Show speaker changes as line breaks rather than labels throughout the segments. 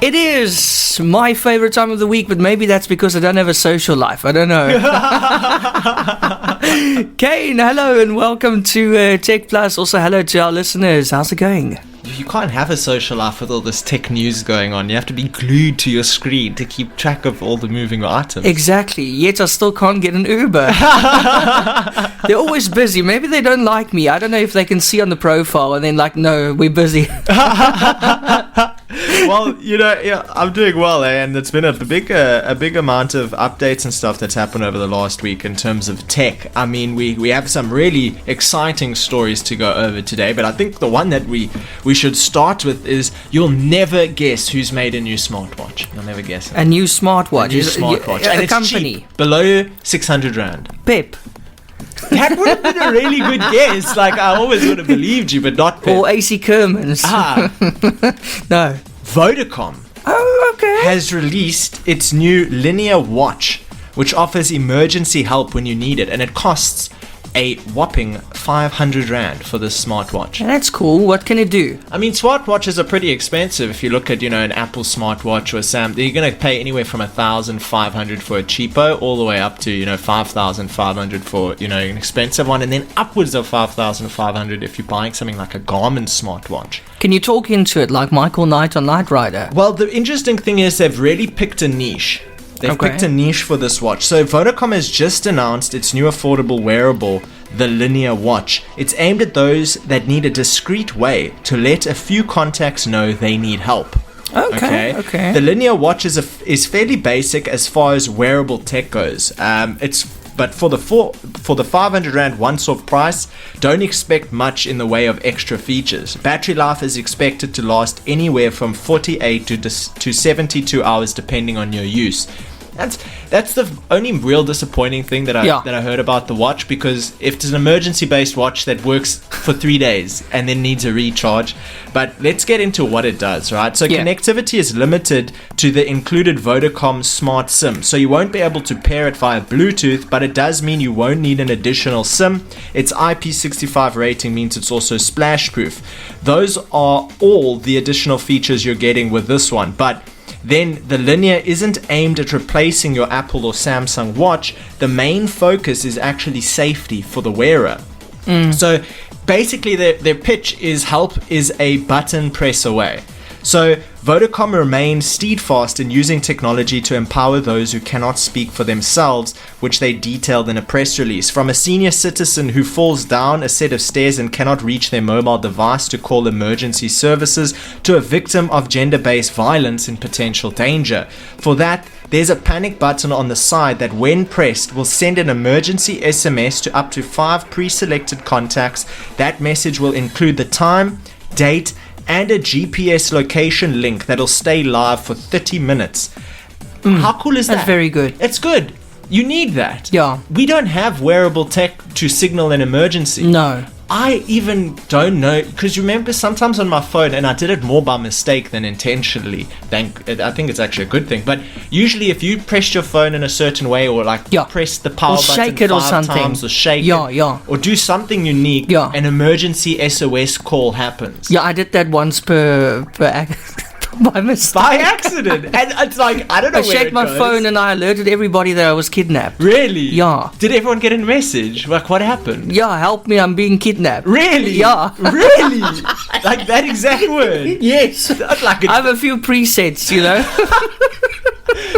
It is my favorite time of the week, but maybe that's because I don't have a social life. I don't know. Kaine, hello and welcome to techPLUS. Also, hello to our listeners. How's it going?
You can't have a social life with all this tech news going on. You have to be glued to your screen to keep track of all the moving items.
Exactly. Yet I still can't get an Uber. They're always busy. Maybe they don't like me. I don't know if they can see on the profile and then like, no, we're busy.
Well, I'm doing well, and it's been a big amount of updates and stuff that's happened over the last week in terms of tech. I mean, we have some really exciting stories to go over today, but I think the one that we should start with is you'll never guess who's made a new smartwatch. You'll never guess it.
A new smartwatch?
A new smartwatch.
And
it's
a company?
Cheap, below 600 Rand.
Pep.
That would have been a really good guess. Like, I always would have believed you, but not Pep.
Or AC Kermans. No.
Vodacom has released its new linear watch, which offers emergency help when you need it, and it costs a whopping 500 Rand for this smartwatch.
That's cool. What can it do?
I mean, smartwatches are pretty expensive. If you look at, an Apple smartwatch or you're going to pay anywhere from 1,500 for a cheapo, all the way up to, 5,500 for, an expensive one, and then upwards of 5,500 if you're buying something like a Garmin smartwatch.
Can you talk into it like Michael Knight on Knight Rider?
Well, the interesting thing is they've really picked a niche. They've picked a niche for this watch. So Vodacom has just announced its new affordable wearable, the Linear Watch. It's aimed at those that need a discreet way to let a few contacts know they need help.
Okay.
The Linear Watch is fairly basic as far as wearable tech goes. But for the 500 Rand once-off price, don't expect much in the way of extra features. Battery life is expected to last anywhere from 48 to 72 hours depending on your use. That's the only real disappointing thing that I heard about the watch, because if it's an emergency-based watch that works for 3 days and then needs a recharge. But let's get into what it does, right? So connectivity is limited to the included Vodacom Smart SIM. So you won't be able to pair it via Bluetooth, but it does mean you won't need an additional SIM. Its IP65 rating means it's also splash-proof. Those are all the additional features you're getting with this one, but then the Linear isn't aimed at replacing your Apple or Samsung watch. The main focus is actually safety for the wearer. So basically their pitch is help is a button press away. So Vodacom remains steadfast in using technology to empower those who cannot speak for themselves, which they detailed in a press release. From a senior citizen who falls down a set of stairs and cannot reach their mobile device to call emergency services, to a victim of gender-based violence in potential danger. For that, there's a panic button on the side that, when pressed, will send an emergency SMS to up to 5 pre-selected contacts. That message will include the time, date, and a GPS location link that'll stay live for 30 minutes. How cool is that?
That's very good.
It's good. You need that.
Yeah.
We don't have wearable tech to signal an emergency.
No.
I even don't know, because you remember sometimes on my phone, and I did it more by mistake than intentionally. I think it's actually a good thing. But usually, if you press your phone in a certain way, or press the power button
shake it
5 times, or shake it, or do something unique, an emergency SOS call happens.
Yeah, I did that once by mistake.
By accident. And it's like, I don't know
I
where
checked my phone and I alerted everybody that I was kidnapped.
Really?
Yeah.
Did everyone get a message? Like, what happened?
Yeah, help me, I'm being kidnapped.
Really?
Yeah.
Really? Like that exact word?
Yes. I have a few presets,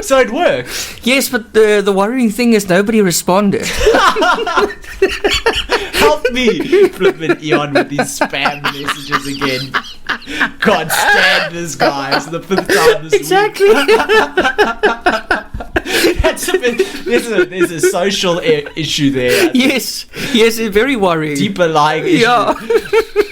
So it works?
Yes, but the worrying thing is nobody responded.
Help me! Flipping Eon with these spam messages again. Can't stand this, guys. The 5th time this week. That's a bit, there's a social issue there.
Yes, it's very worrying.
Deeper lying issue.
Yeah.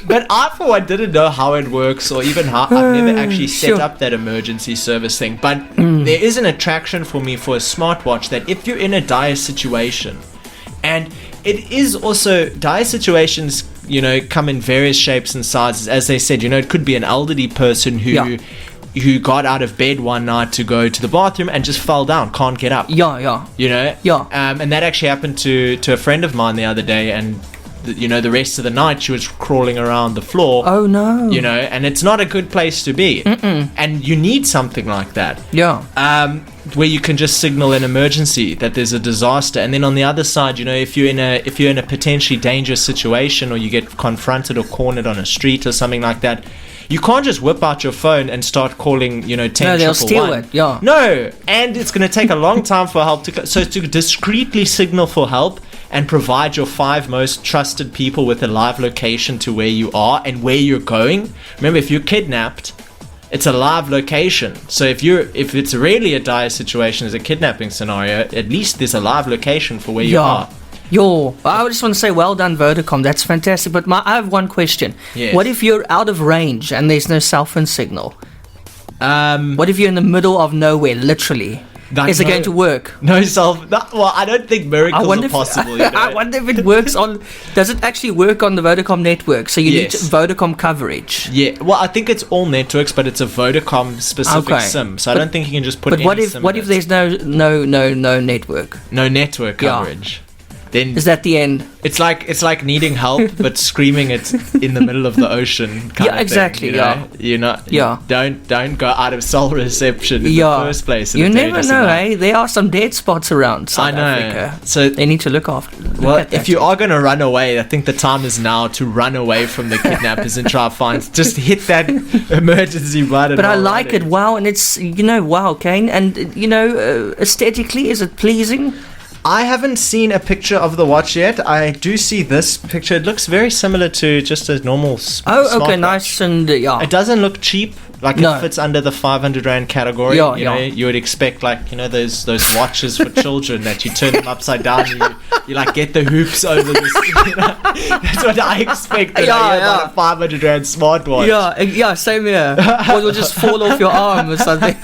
But I, for one, didn't know how it works, or even how I've never actually set up that emergency service thing. But there is an attraction for me for a smartwatch that if you're in a dire situation, and it is also, dire situations, come in various shapes and sizes. As they said, it could be an elderly person who got out of bed one night to go to the bathroom and just fell down, can't get up.
Yeah.
And that actually happened to a friend of mine the other day, and the rest of the night she was crawling around the floor.
Oh no.
And it's not a good place to be. And you need something like that.
Yeah.
Where you can just signal an emergency that there's a disaster, and then on the other side, if you're in a potentially dangerous situation, or you get confronted or cornered on a street or something like that, you can't just whip out your phone and start calling 10
No, they'll steal it. Yeah.
No, and it's going to take a long time for help so to discreetly signal for help and provide your 5 most trusted people with a live location to where you are and where you're going. Remember, if you're kidnapped, it's a live location. So if it's really a dire situation as a kidnapping scenario, at least there's a live location for where you are.
I just want to say well done, Vodacom. That's fantastic. But I have one question.
Yes.
What if you're out of range and there's no cell phone signal? What if you're in the middle of nowhere, literally? Is it going to work?
Well, I don't think miracles are possible.
I wonder if it works on... Does it actually work on the Vodacom network? So you need Vodacom coverage.
Yeah, well, I think it's all networks, but it's a Vodacom specific SIM. So I don't think you can just put.
But what if there's no network?
No network coverage. Then
is that the end?
It's like needing help, but screaming it in the middle of the ocean.
Exactly.
Don't go out of cell reception in the first place.
You never know, eh? There are some dead spots around South Africa, so they need to look after.
If you are going to run away, I think the time is now to run away from the kidnappers and try to find. Just hit that emergency button.
But I like it. Wow, and it's Kaine, and aesthetically, is it pleasing?
I haven't seen a picture of the watch yet. I do see this picture. It looks very similar to just a normal
okay, nice. And
it doesn't look cheap. It fits under the 500 Rand category. You would expect those watches for children that you turn them upside down and you get the hoops over the That's what I expected. About a 500 Rand smartwatch.
Yeah, same here. Or it'll just fall off your arm or something.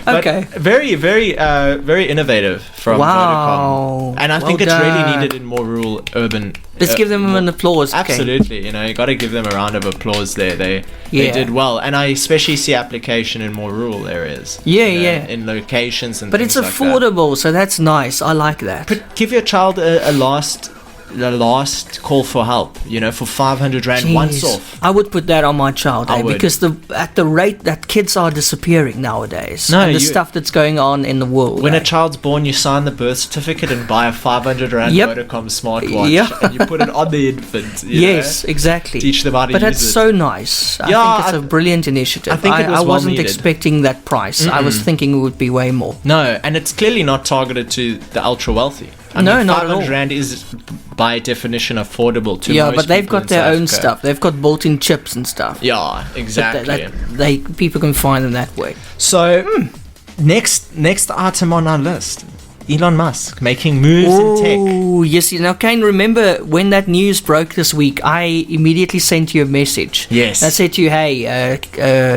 Okay.
But very, very, very innovative from Vodacom. And I think it's really needed in more rural, urban.
Let's give them an applause.
Absolutely. You got to give them a round of applause there. They did well. And I especially see application in more rural areas. In locations and things like that.
But it's affordable, so that's nice. I like that.
But give your child a last call for help, for 500 Rand once off.
I would put that on my child, because at the rate that kids are disappearing nowadays, and the stuff that's going on in the world.
When a child's born, you sign the birth certificate and buy a 500 Rand Vodacom smartwatch, and you put it on the infant.
Yes, exactly.
Teach them how to use it.
But that's so nice. I think it's a brilliant initiative.
I think I
wasn't expecting that price. I was thinking it would be way more.
No, and it's clearly not targeted to the ultra wealthy.
Not at all.
500 Rand is by definition affordable to most
but they've got their own
Africa.
stuff. They've got built-in chips and stuff.
Yeah, exactly.
People can find them that way.
So, next item on our list. Elon Musk making moves in tech.
Oh, yes. Kaine, remember when that news broke this week, I immediately sent you a message.
Yes.
I said to you, hey,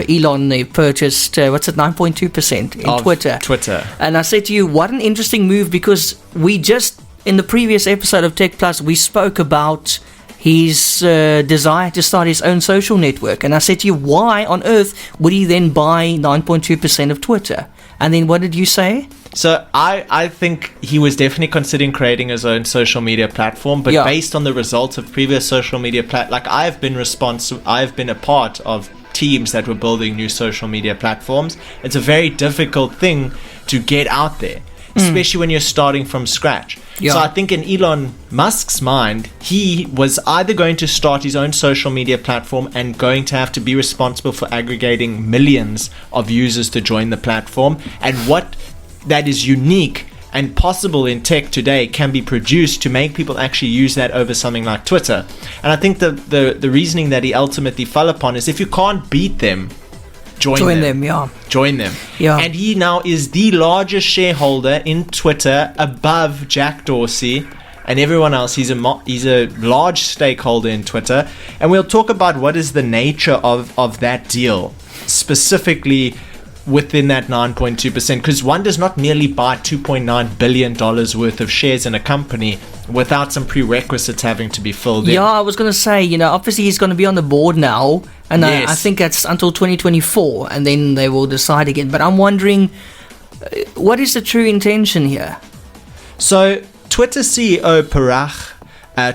Elon purchased, 9.2% in Twitter. And I said to you, what an interesting move, because we just, in the previous episode of techPLUS, we spoke about his desire to start his own social network. And I said to you, why on earth would he then buy 9.2% of Twitter? And then what did you say?
So I think he was definitely considering creating his own social media platform, but based on the results of previous social media I've been a part of teams that were building new social media platforms. It's a very difficult thing to get out there, especially when you're starting from scratch. So I think in Elon Musk's mind, he was either going to start his own social media platform and going to have to be responsible for aggregating millions of users to join the platform, and what that is unique and possible in tech today can be produced to make people actually use that over something like Twitter. And I think the reasoning that he ultimately fell upon is, if you can't beat them, join them. Join them.
Yeah.
And he now is the largest shareholder in Twitter, above Jack Dorsey and everyone else. He's a large stakeholder in Twitter, and we'll talk about what is the nature of that deal specifically within that 9.2%, because one does not merely buy $2.9 billion worth of shares in a company without some prerequisites having to be filled in.
Yeah, I was going to say, obviously he's going to be on the board now, and I think that's until 2024, and then they will decide again. But I'm wondering, what is the true intention here?
So, Twitter CEO Parag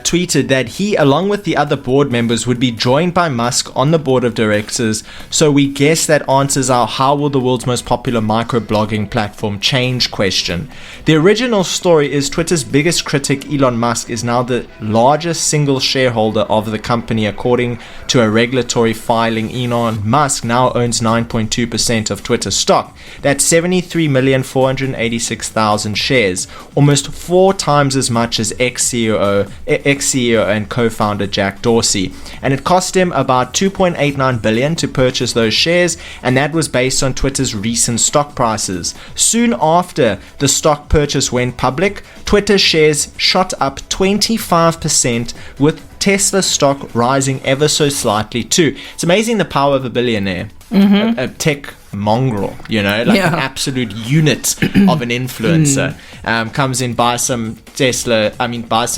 tweeted that he, along with the other board members, would be joined by Musk on the board of directors. So we guess that answers our "how will the world's most popular microblogging platform change" question. The original story is Twitter's biggest critic, Elon Musk, is now the largest single shareholder of the company. According to a regulatory filing, Elon Musk now owns 9.2% of Twitter stock. That's 73,486,000 shares, almost 4 times as much as ex-CEO and co-founder Jack Dorsey. And it cost him about $2.89 billion to purchase those shares, and that was based on Twitter's recent stock prices. Soon after the stock purchase went public, Twitter shares shot up 25%, with Tesla stock rising ever so slightly too. It's amazing the power of a billionaire, a tech mongrel, an absolute unit of an influencer. Comes in, buys some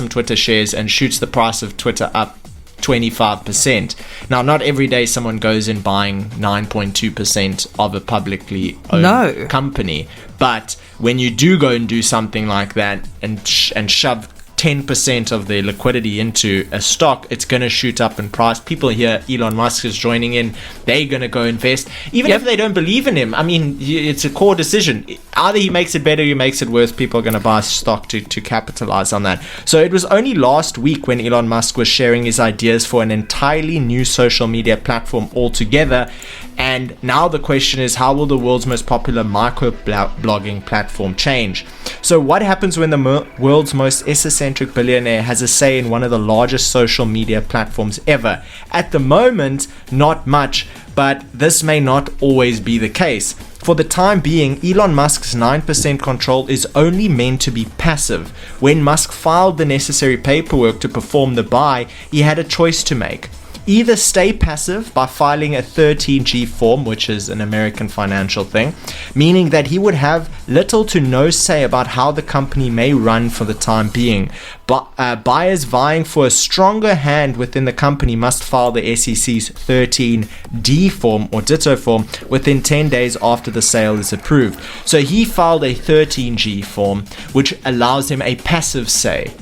Twitter shares and shoots the price of Twitter up 25%. Now, not every day someone goes in buying 9.2% of a publicly owned company, but when you do go and do something like that and shove 10% of their liquidity into a stock, it's going to shoot up in price. People hear Elon Musk is joining in, they're going to go invest, even if they don't believe in him. I mean, it's a core decision. Either he makes it better, he makes it worse. People are going to buy stock to capitalize on that. So it was only last week when Elon Musk was sharing his ideas for an entirely new social media platform altogether. And now the question is, how will the world's most popular microblogging platform change? So what happens when the world's most eccentric billionaire has a say in one of the largest social media platforms ever? At the moment, not much, but this may not always be the case. For the time being, Elon Musk's 9% control is only meant to be passive. When Musk filed the necessary paperwork to perform the buy, he had a choice to make. Either stay passive by filing a 13G form, which is an American financial thing, meaning that he would have little to no say about how the company may run for the time being. But buyers vying for a stronger hand within the company must file the SEC's 13D form or ditto form within 10 days after the sale is approved. So he filed a 13G form, which allows him a passive say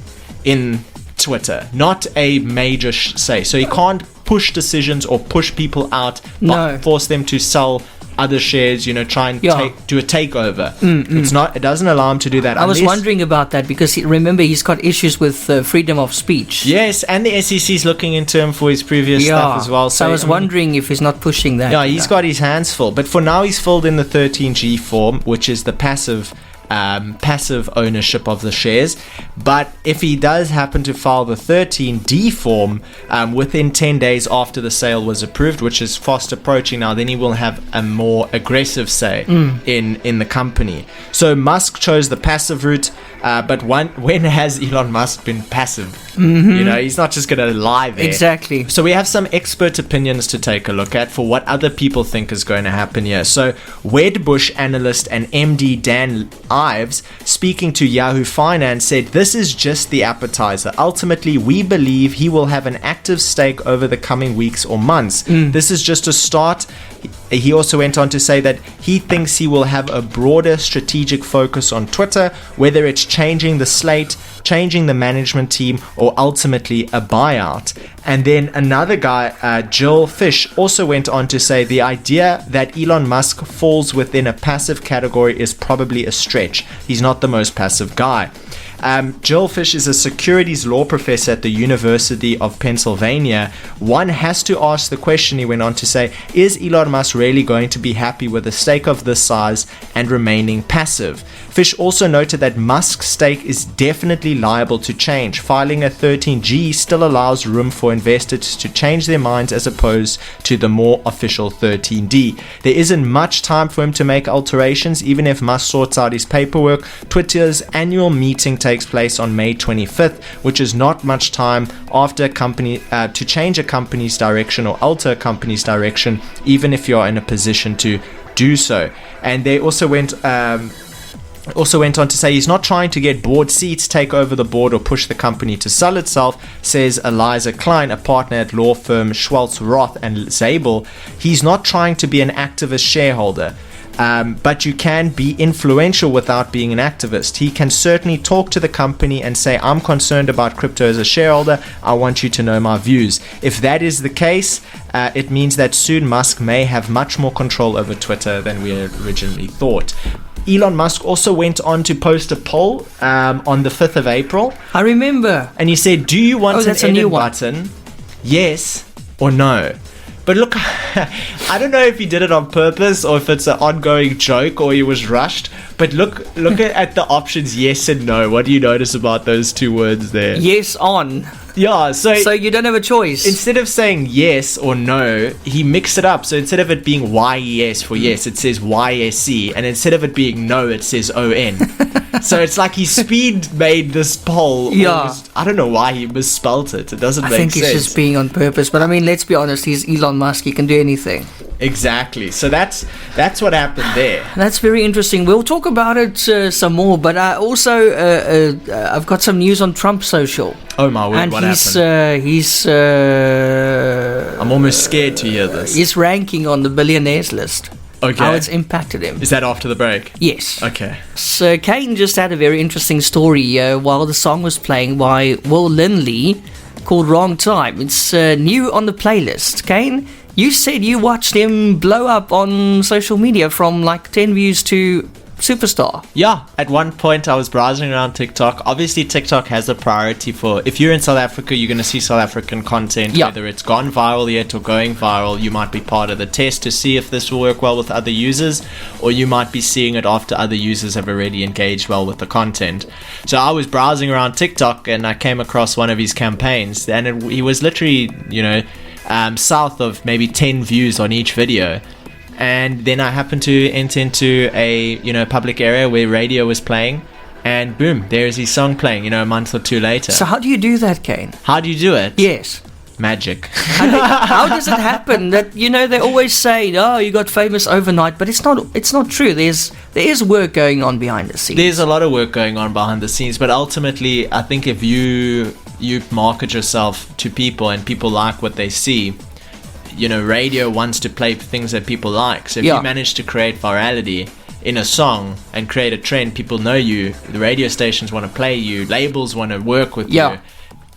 in Twitter, not a major say. So he can't push decisions or push people out, force them to sell other shares, try and do a takeover. It doesn't allow him to do that.
I was wondering about that because remember he's got issues with freedom of speech.
Yes, and the SEC is looking into him for his previous stuff as well.
So I was wondering if he's not pushing that.
Yeah, he's got his hands full. But for now, he's filled in the 13G form, which is the passive ownership of the shares. But if he does happen to file the 13D form within 10 days after the sale was approved, which is fast approaching now, then he will have a more aggressive say in the company. So Musk chose the passive route, but when has Elon Musk been passive? He's not just going to lie there.
Exactly.
So we have some expert opinions to take a look at for what other people think is going to happen here. So Wedbush analyst and MD Dan Ives, speaking to Yahoo Finance, said this is just the appetizer. Ultimately, we believe he will have an active stake over the coming weeks or months. This is just a start. He also went on to say that he thinks he will have a broader strategic focus on Twitter, whether it's changing the slate, changing the management team, or ultimately a buyout. And then another guy, Jill Fish, also went on to say the idea that Elon Musk falls within a passive category is probably a stretch. He's not the most passive guy. Jill Fish is a securities law professor at the University of Pennsylvania. One has to ask the question, he went on to say, is Elon Musk really going to be happy with a stake of this size and remaining passive? Fish also noted that Musk's stake is definitely liable to change. Filing a 13G still allows room for investors to change their minds as opposed to the more official 13D. There isn't much time for him to make alterations, even if Musk sorts out his paperwork. Twitter's annual meeting takes place on May 25th, which is not much time after a company to change a company's direction or alter a company's direction, even if you're in a position to do so. And they also went on to say he's not trying to get board seats, take over the board, or push the company to sell itself, says Eliza Klein, a partner at law firm Schwartz, Roth and Zabel. He's not trying to be an activist shareholder. but you can be influential without being an activist. He can certainly talk to the company and say, I'm concerned about crypto as a shareholder. I want you to know my views. If that is the case, it means that soon Musk may have much more control over Twitter than we originally thought. Elon Musk also went on to post a poll on the 5th of April.
I remember.
And he said, do you want an edit button? Yes or no? But look, I don't know if he did it on purpose or if it's an ongoing joke or he was rushed. But look at the options, yes and no. What do you notice about those two words there?
Yes on.
Yeah, so
you don't have a choice.
Instead of saying yes or no, he mixed it up. So instead of it being YES for yes, it says YSC. And instead of it being no, it says ON. So it's like he speed made this poll.
Yeah.
I don't know why he misspelt it. It doesn't make sense.
I think he's just being on purpose. But I mean, let's be honest, he's Elon Musk. He can do anything.
Exactly. So that's what happened there.
That's very interesting. We'll talk about it some more. But I also I've got some news on Trump Social.
Oh my word!
And
what happened?
He's
I'm almost scared to hear this.
He's ranking on the billionaires list.
Okay.
How it's impacted him.
Is that after the break?
Yes.
Okay.
So Kaine just had a very interesting story while the song was playing by Will Lindley called Wrong Time. It's new on the playlist. Kaine, you said you watched him blow up on social media from like 10 views to superstar.
Yeah, at one point I was browsing around TikTok. Obviously TikTok has a priority for, if you're in South Africa, you're going to see South African content.
Yeah.
Whether it's gone viral yet or going viral, you might be part of the test to see if this will work well with other users, or you might be seeing it after other users have already engaged well with the content. So I was browsing around TikTok and I came across one of his campaigns, and he was literally, south of maybe 10 views on each video. And then I happened to enter into a public area where radio was playing, and boom, there's his song playing, a month or two later.
So how do you do that, Kaine?
How do you do it?
Yes.
Magic.
How does it happen that they always say, oh, you got famous overnight, but it's not true. There is work going on behind the scenes.
There's a lot of work going on behind the scenes, but ultimately I think if you market yourself to people and people like what they see, radio wants to play things that people like. So if you manage to create virality in a song and create a trend, people know you, the radio stations want to play you, labels want to work with you.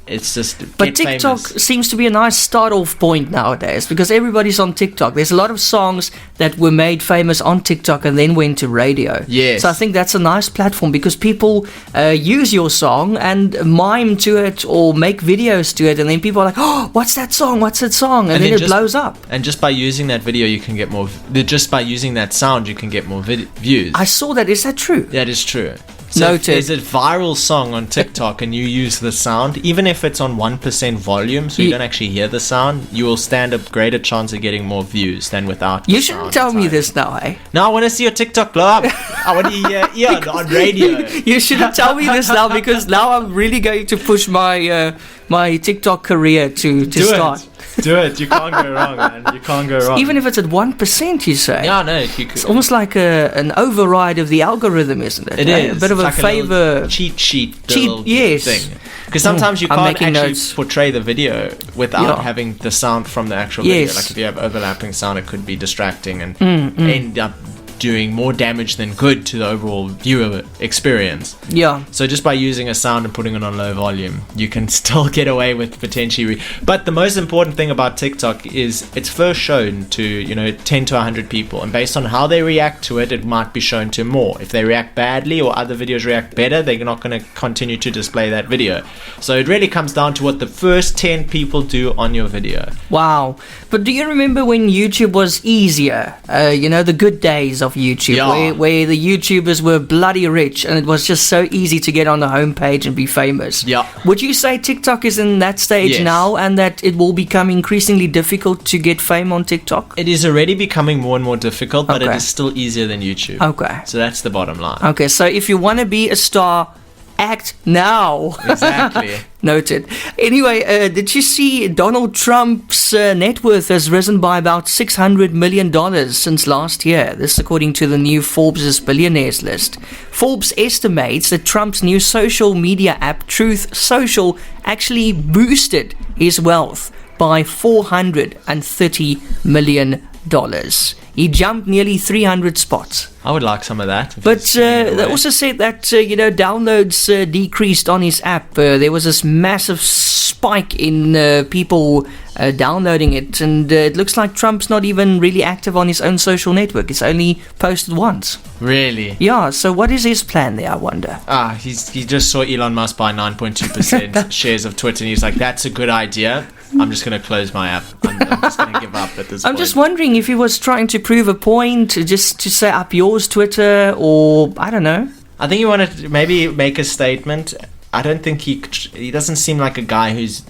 It's just
But TikTok seems to be a nice start-off point nowadays because everybody's on TikTok. There's a lot of songs that were made famous on TikTok and then went to radio.
Yes.
So I think that's a nice platform because people use your song and mime to it or make videos to it, and then people are like, oh, what's that song? What's that song? And then it blows up.
And just by using that video, you can get more... Just by using that sound, you can get more views.
I saw that. Is that true?
That is true. So
Noted.
if there's a viral song on TikTok and you use the sound, even if it's on 1% volume, so you don't actually hear the sound, you will stand a greater chance of getting more views than without the
You shouldn't tell me this now, eh?
No, I want to see your TikTok blow up. I want to hear Eon on radio.
You shouldn't tell me this now because now I'm really going to push my my TikTok career to start.
Do it. You can't go wrong, man. You can't go wrong.
Even if it's at 1%, you say.
Yeah, no.
It's almost like an override of the algorithm, isn't it?
It is.
A bit of
like
a favor.
Cheat sheet
yes.
thing. Because sometimes you can't actually
notes.
portray the video without having the sound from the actual video. Like if you have overlapping sound, it could be distracting and end up doing more damage than good to the overall viewer experience.
Yeah.
So just by using a sound and putting it on low volume, you can still get away with potentially... But the most important thing about TikTok is it's first shown to, 10 to 100 people. And based on how they react to it, it might be shown to more. If they react badly or other videos react better, they're not going to continue to display that video. So it really comes down to what the first 10 people do on your video.
Wow. But do you remember when YouTube was easier? The good days of YouTube, where the YouTubers were bloody rich and it was just so easy to get on the homepage and be famous.
Yeah.
Would you say TikTok is in that stage now and that it will become increasingly difficult to get fame on TikTok?
It is already becoming more and more difficult, but it is still easier than YouTube.
Okay.
So that's the bottom line.
Okay, so if you want to be a star, act now.
Exactly.
Noted. Anyway, did you see Donald Trump's net worth has risen by about $600 million since last year? This according to the new Forbes' billionaires list. Forbes estimates that Trump's new social media app, Truth Social, actually boosted his wealth by $430 million. $8. He jumped nearly 300 spots.
I would like some of that.
But they also said that, downloads decreased on his app. There was this massive spike in people downloading it. And it looks like Trump's not even really active on his own social network. It's only posted once.
Really?
Yeah, so what is his plan there, I wonder?
He just saw Elon Musk buy 9.2% shares of Twitter, and he's like, that's a good idea. I'm just going to close my app. I'm just going to give up at this point.
I'm just wondering if he was trying to prove a point, just to set up yours Twitter, or I don't know.
I think he wanted to maybe make a statement. I don't think he doesn't seem like a guy who's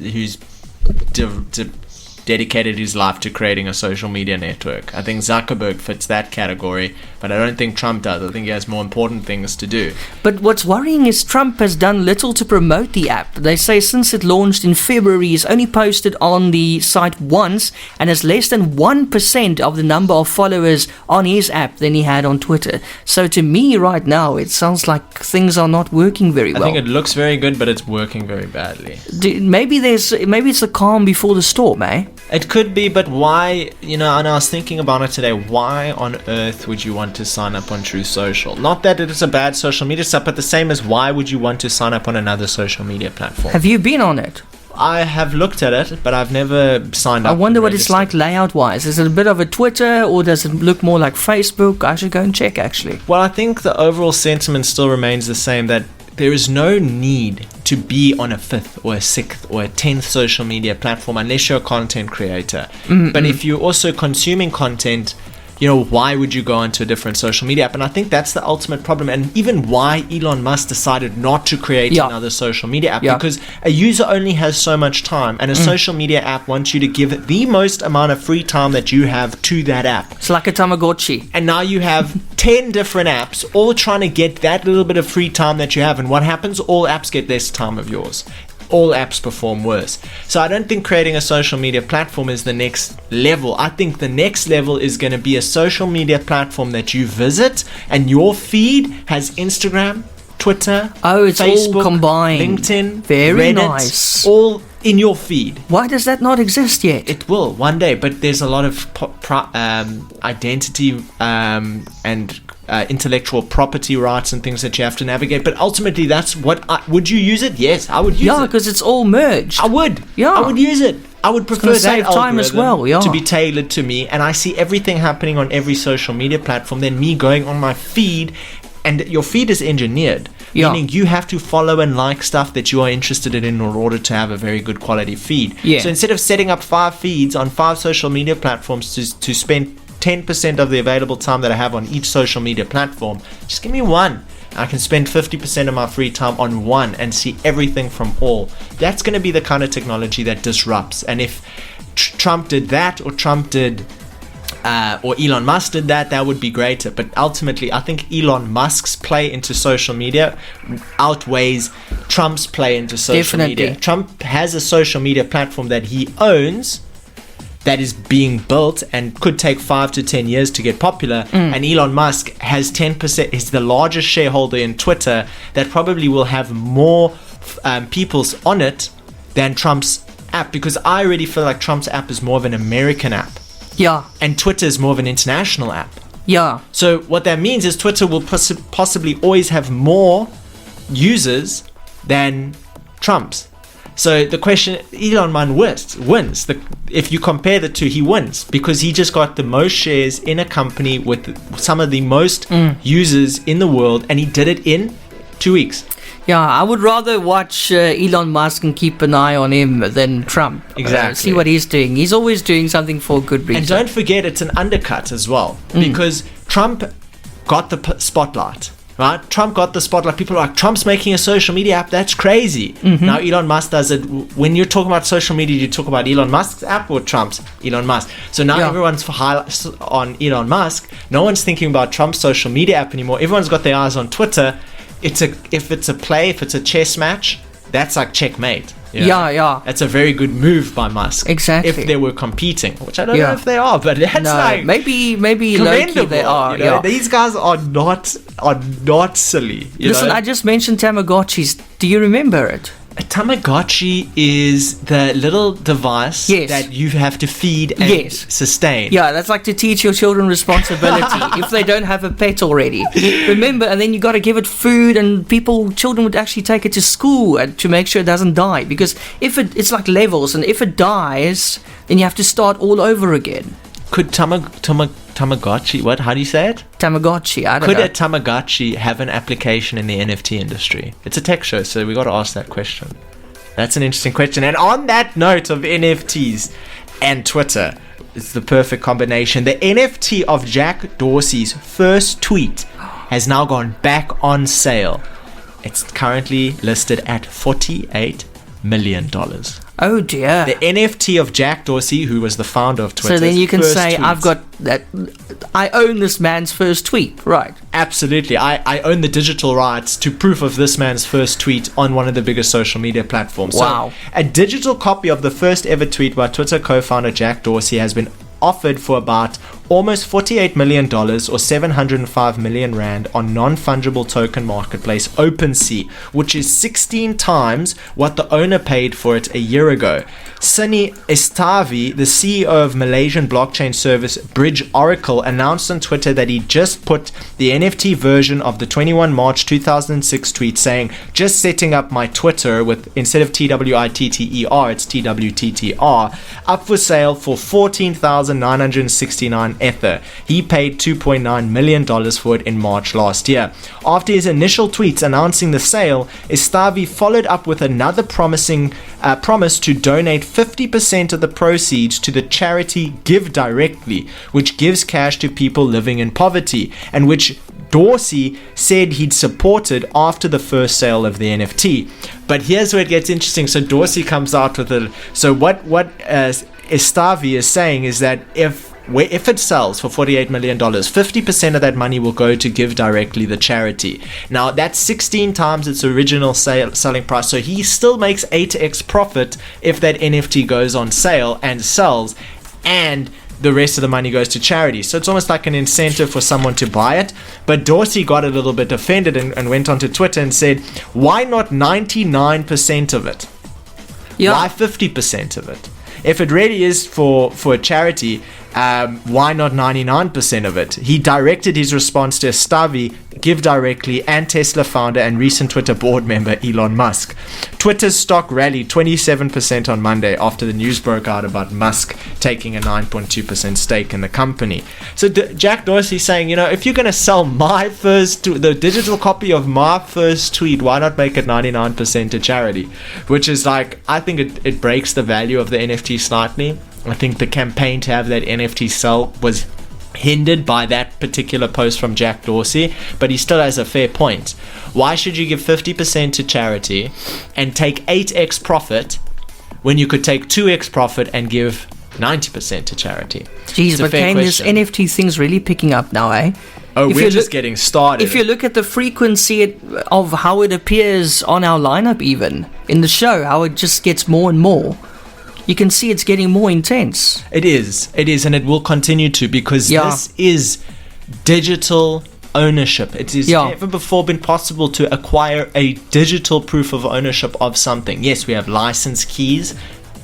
dedicated his life to creating a social media network. I think Zuckerberg fits that category, but I don't think Trump does. I think he has more important things to do.
But what's worrying is Trump has done little to promote the app. They say since it launched in February, he's only posted on the site once and has less than 1% of the number of followers on his app than he had on Twitter. So to me right now, it sounds like things are not working very well.
I think it looks very good, but it's working very badly.
Maybe it's the calm before the storm, eh?
It could be, but why, and I was thinking about it today, why on earth would you want to sign up on True Social? Not that it is a bad social media stuff, but the same as why would you want to sign up on another social media platform?
Have you been on it?
I have looked at it, but I've never signed up.
I wonder what it's like layout-wise. Is it a bit of a Twitter, or does it look more like Facebook? I should go and check, actually.
Well, I think the overall sentiment still remains the same, that there is no need to be on a 5th or a 6th or a 10th social media platform unless you're a content creator. Mm-hmm. But if you're also consuming content, why would you go onto a different social media app? And I think that's the ultimate problem, and even why Elon Musk decided not to create another social media app, because a user only has so much time, and a social media app wants you to give the most amount of free time that you have to that app.
It's like a Tamagotchi.
And now you have 10 different apps all trying to get that little bit of free time that you have, and what happens? All apps get less time of yours. All apps perform worse. So I don't think creating a social media platform is the next level. I think the next level is going to be a social media platform that you visit and your feed has Instagram, Twitter,
it's
Facebook,
all combined.
LinkedIn,
very
Reddit,
nice.
all in your feed.
Why does that not exist yet?
It will one day, but there's a lot of identity and intellectual property rights and things that you have to navigate. But ultimately, that's what would you use it? Yes, I would use it.
Yeah, because it's all merged.
I would. Yeah, I would use it. I would prefer that
save time as well,
to be tailored to me, and I see everything happening on every social media platform. Then me going on my feed, and your feed is engineered, meaning you have to follow and like stuff that you are interested in order to have a very good quality feed. Yeah. So instead of setting up 5 feeds on 5 social media platforms to spend 10% of the available time that I have on each social media platform, just give me one. I can spend 50% of my free time on one and see everything from all. That's going to be the kind of technology that disrupts. And if Trump did that, or or Elon Musk did that, that would be greater. But ultimately, I think Elon Musk's play into social media outweighs Trump's play into social media. Trump has a social media platform that he owns, that is being built and could take 5 to 10 years to get popular. And Elon Musk has 10%, is the largest shareholder in Twitter, that probably will have more people's on it than Trump's app, because I already feel like Trump's app is more of an American app.
Yeah.
And Twitter is more of an international app.
Yeah.
So what that means is Twitter will possibly always have more users than Trump's. So the question, Elon Musk wins. If you compare the two, he wins, because he just got the most shares in a company with some of the most users in the world, and he did it in 2 weeks.
Yeah, I would rather watch Elon Musk and keep an eye on him than Trump.
Exactly.
See what he's doing. He's always doing something for a good reason.
And don't forget, it's an undercut as well, because Trump got the spotlight. Right? Trump got the spotlight. People are like, Trump's making a social media app. That's crazy. Now Elon Musk does it. When you're talking about social media, you talk about Elon Musk's app or Trump's? Elon Musk. So now everyone's on Elon Musk. No one's thinking about Trump's social media app anymore. Everyone's got their eyes on Twitter. If it's a chess match, that's like checkmate.
Yeah.
That's a very good move by Musk.
Exactly.
If they were competing, which I don't know if they are, but that's
maybe low-key they are.
These guys are not silly.
Listen, I just mentioned Tamagotchis. Do you remember it?
A Tamagotchi is the little device that you have to feed and sustain.
Yeah, that's like to teach your children responsibility if they don't have a pet already. Remember, and then you got to give it food, and children would actually take it to school to make sure it doesn't die. Because if it's like levels, and if it dies, then you have to start all over again.
Could Tamagotchi, what? How do you say it?
Tamagotchi, I don't know.
Could a Tamagotchi have an application in the NFT industry? It's a tech show, so we got to ask that question. That's an interesting question. And on that note of NFTs and Twitter, it's the perfect combination. The NFT of Jack Dorsey's first tweet has now gone back on sale. It's currently listed at $48 million.
Oh dear.
The NFT of Jack Dorsey, who was the founder of Twitter.
So then you can say, I've got that. I own this man's first tweet, right?
Absolutely. I own the digital rights to proof of this man's first tweet on one of the biggest social media platforms.
Wow.
So a digital copy of the first ever tweet by Twitter co-founder Jack Dorsey has been offered for about almost $48 million or 705 million rand on non-fungible token marketplace OpenSea, which is 16 times what the owner paid for it a year ago. Sunny Estavi, the CEO of Malaysian blockchain service Bridge Oracle, announced on Twitter that he just put the NFT version of the 21 March 2006 tweet saying, just setting up my Twitter with, instead of TWITTER, it's TWTTR, up for sale for 14,969 Ether. He paid $2.9 million for it in March last year. After his initial tweets announcing the sale, Estavi followed up with another promise to donate 50% of the proceeds to the charity Give Directly, which gives cash to people living in poverty, and which Dorsey said he'd supported after the first sale of the NFT. But here's where it gets interesting. So Dorsey comes out with it. So what Estavi is saying is that if it sells for $48 million, 50% of that money will go to Give Directly, the charity. Now, that's 16 times its original selling price, so he still makes 8x profit if that NFT goes on sale and sells, and the rest of the money goes to charity. So it's almost like an incentive for someone to buy it. But Dorsey got a little bit offended and went onto Twitter and said, why not 99% of it? Yeah. Why 50% of it? If it really is for a charity, why not 99% of it? He directed his response to Estavi, Give Directly, and Tesla founder and recent Twitter board member Elon Musk. Twitter's stock rallied 27% on Monday after the news broke out about Musk taking a 9.2% stake in the company. So Jack Dorsey saying, if you're going to sell the digital copy of my first tweet, why not make it 99% to charity? Which is like, I think it breaks the value of the NFT slightly. I think the campaign to have that NFT sell was hindered by that particular post from Jack Dorsey, but he still has a fair point. Why should you give 50% to charity and take 8x profit when you could take 2x profit and give 90% to charity?
Jeez, but Kaine, this NFT thing's really picking up now, eh?
Oh, we're just getting started.
If you look at the frequency of how it appears on our lineup, even in the show, how it just gets more and more, you can see it's getting more intense.
It is, and it will continue to, because this is digital ownership. It has never before been possible to acquire a digital proof of ownership of something. Yes, we have license keys,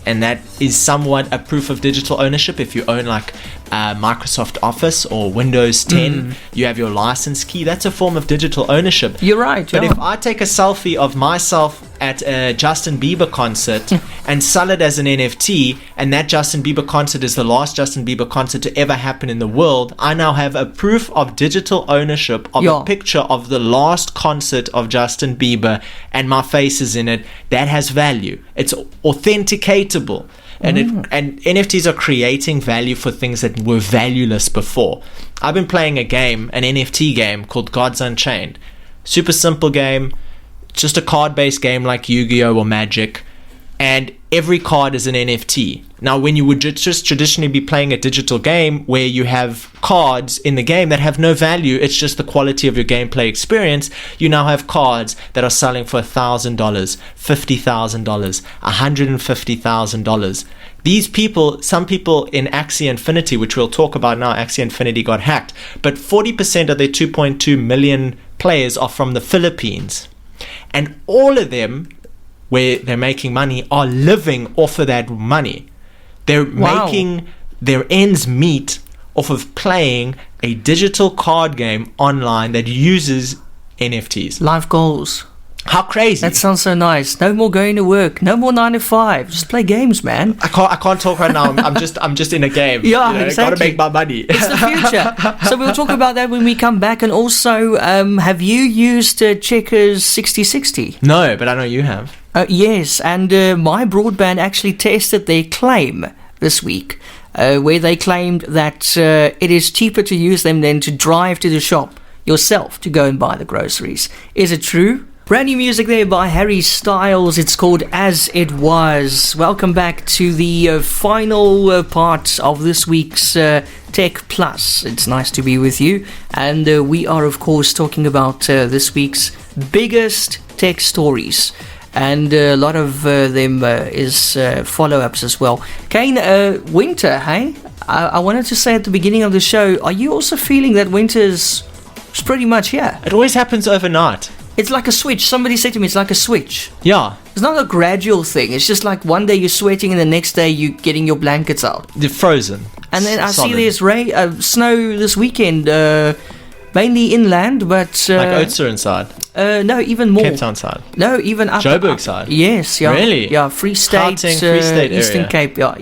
and that is somewhat a proof of digital ownership. If you own like Microsoft Office or Windows 10, you have your license key. That's a form of digital ownership.
You're right.
But if I take a selfie of myself at a Justin Bieber concert and sell it as an NFT, and that Justin Bieber concert is the last Justin Bieber concert to ever happen in the world, I now have a proof of digital ownership of a picture of the last concert of Justin Bieber, and my face is in it. That has value. It's authenticatable. And NFTs are creating value for things that were valueless before. I've been playing an NFT game called Gods Unchained. Super simple game, just a card-based game like Yu-Gi-Oh! Or Magic, and every card is an NFT. Now, when you would just traditionally be playing a digital game where you have cards in the game that have no value, it's just the quality of your gameplay experience, you now have cards that are selling for $1,000, $50,000, $150,000. These people, some people in Axie Infinity, which we'll talk about now, Axie Infinity got hacked, but 40% of their 2.2 million players are from the Philippines. And all of them where they're making money are living off of that money. They're making their ends meet off of playing a digital card game online that uses NFTs.
Life goals.
How crazy.
That sounds so nice. No more going to work. No more 9 to 5. Just play games, man.
I can't talk right now. I'm just in a game.
Yeah, exactly.
Gotta make my money.
It's the future. So we'll talk about that when we come back. And also, have you used Checkers 6060?
No, but I know you have.
Yes, and my broadband actually tested their claim this week, where they claimed that it is cheaper to use them than to drive to the shop yourself to go and buy the groceries. Is it true? Brand new music there by Harry Styles. It's called As It Was. Welcome back to the final part of this week's techPLUS. It's nice to be with you. And we are, of course, talking about this week's biggest tech stories. And a lot of them is follow-ups as well. Kaine, winter, hey? I wanted to say at the beginning of the show, are you also feeling that winter's pretty much here?
It always happens overnight.
It's like a switch. Somebody said to me, it's like a switch.
Yeah.
It's not a gradual thing. It's just like one day you're sweating and the next day you're getting your blankets out.
They're frozen.
And then I see there's snow this weekend, mainly inland, but...
like Oatser inside?
No, even more.
Cape Town side?
No, even up...
Joburg side?
Yes, yeah.
Really?
Yeah, Free State, Eastern
area.
Cape, yeah.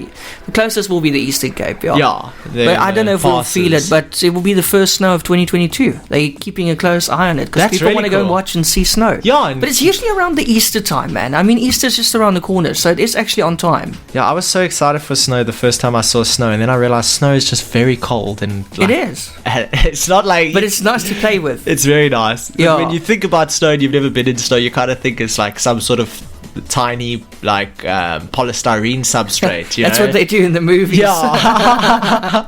The closest will be the Eastern Cape, yeah.
Yeah.
But I don't know if we'll feel it, but it will be the first snow of 2022. They're keeping a close eye on it, because people
really
want to
cool.
go and watch and see snow.
Yeah.
But it's usually around the Easter time, man. I mean, Easter's just around the corner, so it is actually on time.
Yeah, I was so excited for snow the first time I saw snow, and then I realized snow is just very cold. And like,
it is.
It's not like...
But it's nice to play with.
It's very nice.
Yeah.
When you think about snow and you've never been in snow, you kind of think it's like some sort of tiny like polystyrene substrate.
That's what they do in the movies.
Yeah.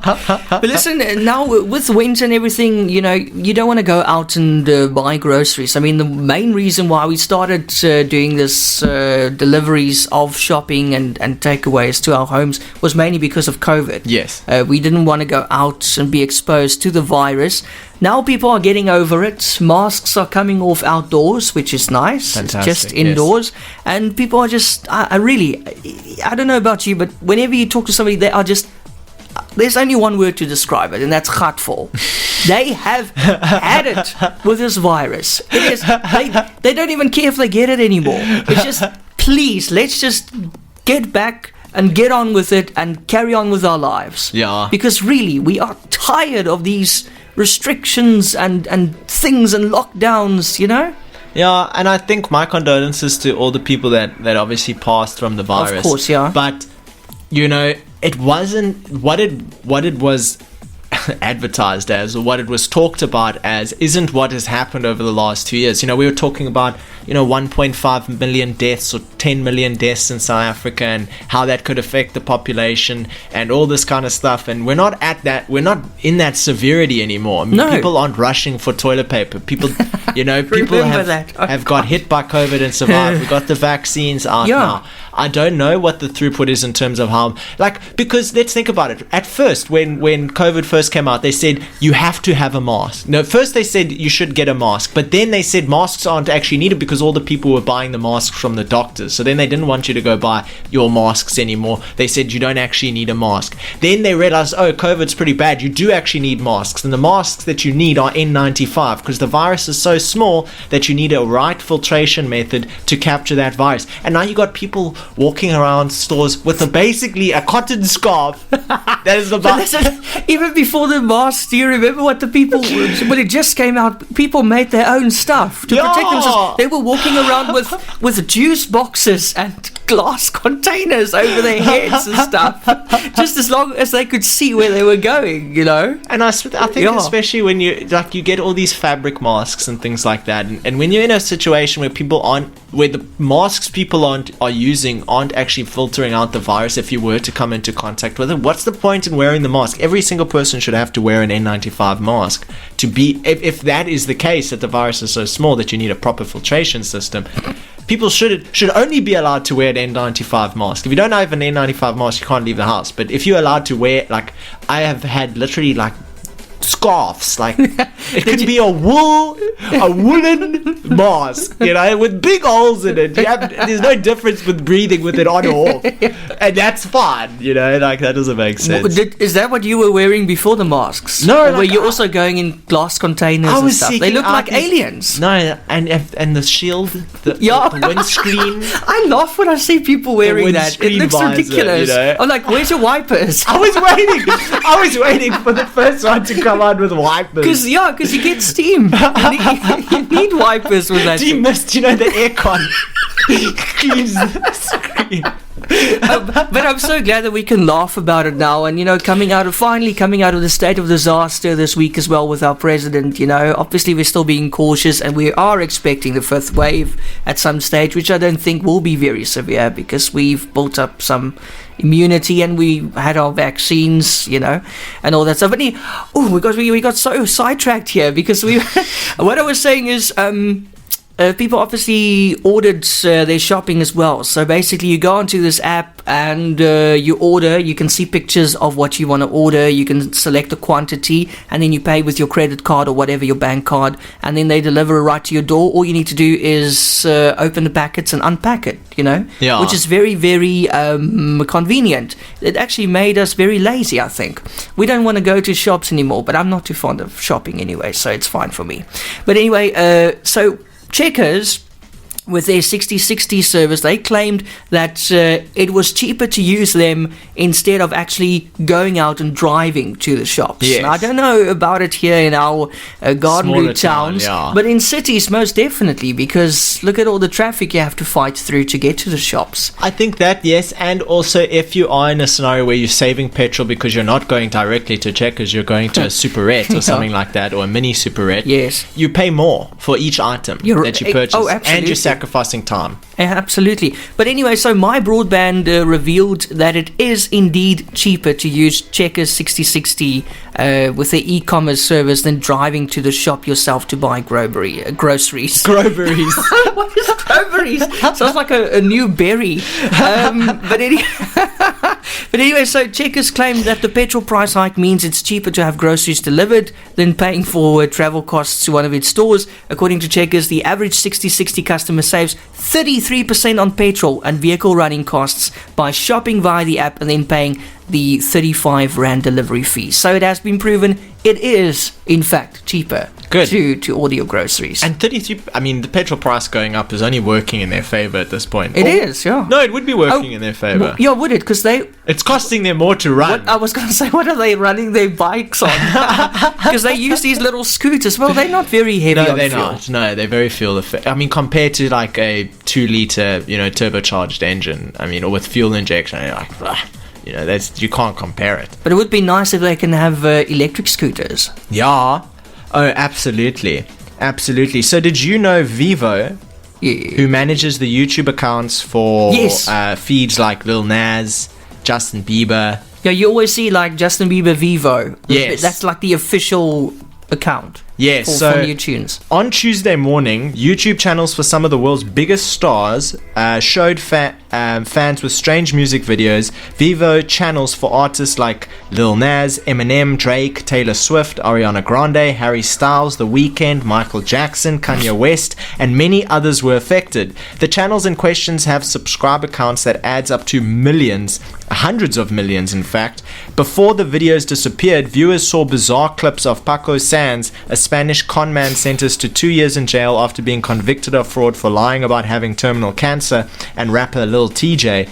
But listen, now with winter and everything, you know, you don't want to go out and buy groceries. I mean, the main reason why we started doing this deliveries of shopping and takeaways to our homes was mainly because of COVID.
Yes.
We didn't want to go out and be exposed to the virus. Now people are getting over it. Masks are coming off outdoors, which is nice.
Fantastic,
just indoors.
Yes.
And people are just, I don't know about you, but whenever you talk to somebody, they are just, there's only one word to describe it, and that's gatvol. They have had it with this virus. It is, they don't even care if they get it anymore. It's just, please, let's just get back and get on with it and carry on with our lives.
Yeah.
Because really, we are tired of these restrictions and things and lockdowns, you know?
Yeah, and I think my condolences to all the people that obviously passed from the virus.
Of course, yeah.
But, you know, it wasn't what it was advertised as, or what it was talked about as, isn't what has happened over the last 2 years. You know, we were talking about, 1.5 million deaths or 10 million deaths in South Africa, and how that could affect the population and all this kind of stuff. And we're not in that severity anymore. I mean,
no.
People aren't rushing for toilet paper. People, people have got hit by COVID and survived. We got the vaccines out now. I don't know what the throughput is in terms of how, because let's think about it. At first, when COVID first came out, they said you have to have a mask. No, first they said you should get a mask, but then they said masks aren't actually needed because all the people were buying the masks from the doctors. So then they didn't want you to go buy your masks anymore. They said you don't actually need a mask. Then they realized, COVID's pretty bad. You do actually need masks, and the masks that you need are N95 because the virus is so small that you need a right filtration method to capture that virus. And now you got people walking around stores with basically a cotton scarf that is about...
Even before the masks, do you remember what the people, when it just came out, people made their own stuff to protect themselves. They were walking around with juice boxes and glass containers over their heads and stuff, just as long as they could see where they were going, And I
think especially when you get all these fabric masks and things like that, and when you're in a situation where the masks people are using aren't actually filtering out the virus if you were to come into contact with it, what's the point in wearing the mask? Every single person should have to wear an N95 mask to be, if that is the case, that the virus is so small that you need a proper filtration system. People should only be allowed to wear an N95 mask. If you don't have an N95 mask, you can't leave the house. But if you're allowed to wear, I have had literally scarves. Like, it could be a woolen mask, with big holes in it. There's no difference with breathing with it on or off. And that's fine, like, that doesn't make sense.
Is that what you were wearing before the masks?
No.
Or were you also going in glass containers and stuff? They look like aliens.
No, and the shield, the windscreen.
I laugh when I see people wearing that. It looks ridiculous. I'm like, where's your wipers?
I was waiting for the first one to come out with wipers.
Because you get steam. You need wipers with that.
Steam mist, the aircon cleans the screen.
But I'm so glad that we can laugh about it now, and coming out of the state of disaster this week as well with our president. Obviously we're still being cautious, and we are expecting the fifth wave at some stage, which I don't think will be very severe because we've built up some immunity and we had our vaccines, and all that stuff. But we got so sidetracked here because what I was saying is people obviously ordered their shopping as well. So basically you go onto this app and you order. You can see pictures of what you want to order. You can select the quantity and then you pay with your credit card or whatever, your bank card, and then they deliver it right to your door. All you need to do is open the packets and unpack it, which is very, very convenient. It actually made us very lazy, I think. We don't want to go to shops anymore, but I'm not too fond of shopping anyway, so it's fine for me. But anyway, so Checkers, with their 60/60 service, they claimed that it was cheaper to use them instead of actually going out and driving to the shops.
Yes.
Now, I don't know about it here in our garden route towns, but in cities most definitely, because look at all the traffic you have to fight through to get to the shops.
I think that, yes, and also if you are in a scenario where you're saving petrol because you're not going directly to Checkers, you're going to a superette or something like that, or a mini superette,
yes,
you pay more for each item that you purchase.
Oh, absolutely.
And you're sacrificing time.
Absolutely. But anyway, so my broadband revealed that it is indeed cheaper to use Checkers 60/60 with their e-commerce service than driving to the shop yourself to buy groceries.
Groceries.
What is groceries? Sounds like a new berry. But anyway, so Checkers claimed that the petrol price hike means it's cheaper to have groceries delivered than paying for travel costs to one of its stores. According to Checkers, the average 60/60 customer saves 33% on petrol and vehicle running costs by shopping via the app and then paying the 35 Rand delivery fee. So it has been proven it is, in fact, cheaper to order your groceries.
And 33, the petrol price going up is only working in their favor at this point.
It is, yeah.
No, it would be working in their favor.
Yeah, would it? Because
it's costing them more to run.
I was going to say, what are they running their bikes on? Because they use these little scooters. Well, they're not very heavy on fuel.
No, they're not. No, they're very fuel efficient. Compared to like a 2-liter, turbocharged engine, or with fuel injection, you're like, you can't compare it.
But it would be nice if they can have electric scooters.
Yeah. Oh, absolutely. Absolutely. So did you know Vivo, who manages the YouTube accounts for feeds like Lil Nas, Justin Bieber?
Yeah, you always see like Justin Bieber Vivo.
Yes.
That's like the official account.
Yes,
for new tunes.
On Tuesday morning, YouTube channels for some of the world's biggest stars showed fans with strange music videos. Vivo channels for artists like Lil Nas, Eminem, Drake, Taylor Swift, Ariana Grande, Harry Styles, The Weeknd, Michael Jackson, Kanye West, and many others were affected. The channels in question have subscriber counts that adds up to millions, hundreds of millions in fact. Before the videos disappeared, viewers saw bizarre clips of Paco Sanz, a Spanish con man sentenced to 2 years in jail after being convicted of fraud for lying about having terminal cancer, and rapper Lil TJ.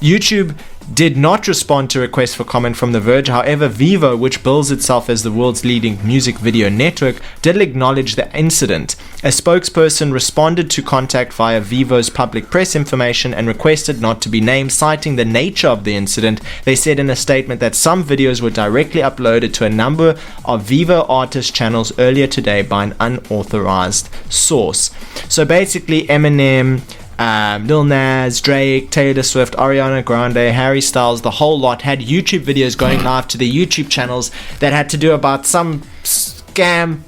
YouTube did not respond to requests for comment from The Verge. However, Vivo, which bills itself as the world's leading music video network, did acknowledge the incident. A spokesperson responded to contact via Vivo's public press information and requested not to be named, citing the nature of the incident. They said in a statement that some videos were directly uploaded to a number of Vivo artist channels earlier today by an unauthorized source. So basically, Eminem, Lil Nas, Drake, Taylor Swift, Ariana Grande, Harry Styles, the whole lot had YouTube videos going live to their YouTube channels that had to do about some scam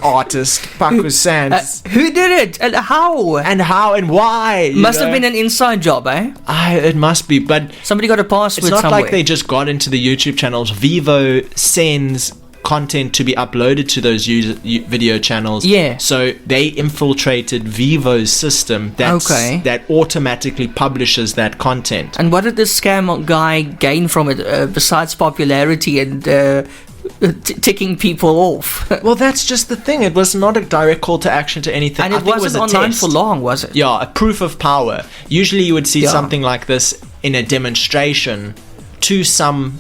artist, Paco Sanz.
Who did it? And how?
And why?
Must have been an inside job, eh?
It must be, but
somebody got a password
somewhere. It's not
somewhere.
like they just got into the YouTube channels. Vivo sends content to be uploaded to those video channels.
Yeah.
So they infiltrated Vivo's system that automatically publishes that content.
And what did this scam guy gain from it besides popularity and ticking people off?
Well, that's just the thing. It was not a direct call to action to anything.
And it wasn't online for long, was it?
Yeah, a proof of power. Usually you would see something like this in a demonstration to some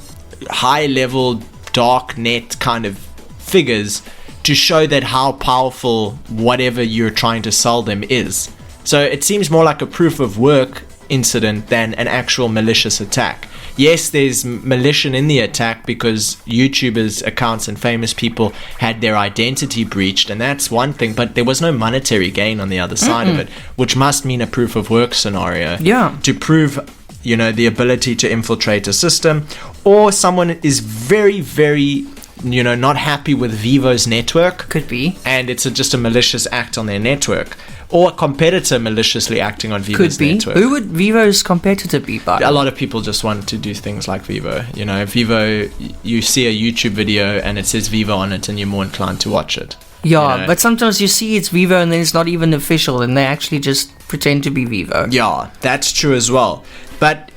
high-level dark net kind of figures to show that how powerful whatever you're trying to sell them is. So it seems more like a proof of work incident than an actual malicious attack. Yes, there's malicious in the attack because YouTubers' accounts and famous people had their identity breached, and that's one thing, but there was no monetary gain on the other side of it, which must mean a proof of work scenario.
Yeah.
To prove, the ability to infiltrate a system, or someone is very, very, not happy with Vivo's network.
Could be.
And it's just a malicious act on their network. Or a competitor maliciously acting on Vivo's network.
Who would Vivo's competitor be, by?
A lot of people just want to do things like Vivo. Vivo, you see a YouTube video and it says Vivo on it and you're more inclined to watch it.
Yeah, but sometimes you see it's Vivo and then it's not even official and they actually just pretend to be Vivo.
Yeah, that's true as well. But